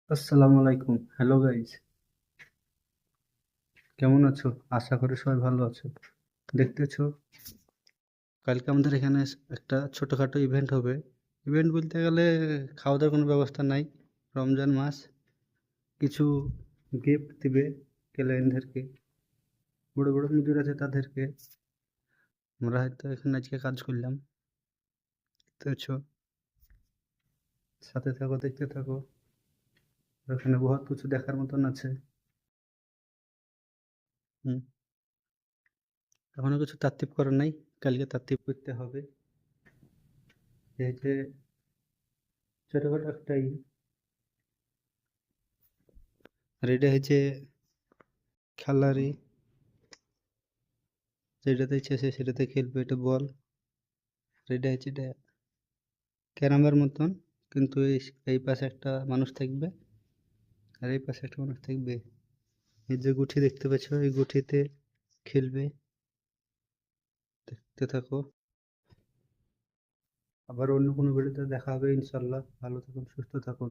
আসসালামু আলাইকুম। Hello guys, কেমন আছো? আশা করি সবাই ভালো আছো। দেখতেছো, কালকে আমাদের এখানে একটা ছোটখাটো ইভেন্ট হবে। ইভেন্ট বলতে গেলে খাওয়া দাওয়ার কোনো ব্যবস্থা নাই। রমজান মাস, কিছু গিফট দিবে ক্লায়েন্টদেরকে, বড় বড় মজুর আছে তাদেরকে। আমরা হয়তো এখানে আজকে কাজ করলাম। দেখতেছো, সাথে থাকো, দেখতে থাকো। ওখানে বহুত কিছু দেখার মতন আছে। হুম, এখনো কিছু তারতিব করা নাই, কালকে তারতিব করতে হবে। এই যে ছোটখাটো একটাই আর এটা হচ্ছে খেলারই, যেটাতে ইচ্ছে সে সেটাতে খেলবে। এটা বল, আর এটা হচ্ছে এটা ক্যারামের মতন, কিন্তু এই পাশে একটা মানুষ থাকবে আর এই পাশে একটা মানুষ থাকবে। এই যে গুঠি দেখতে পাচ্ছ, এই গুঠিতে খেলবে। দেখতে থাকো, আবার অন্য কোনো ভিডিওতে দেখা হবে ইনশাল্লাহ। ভালো থাকুন, সুস্থ থাকুন।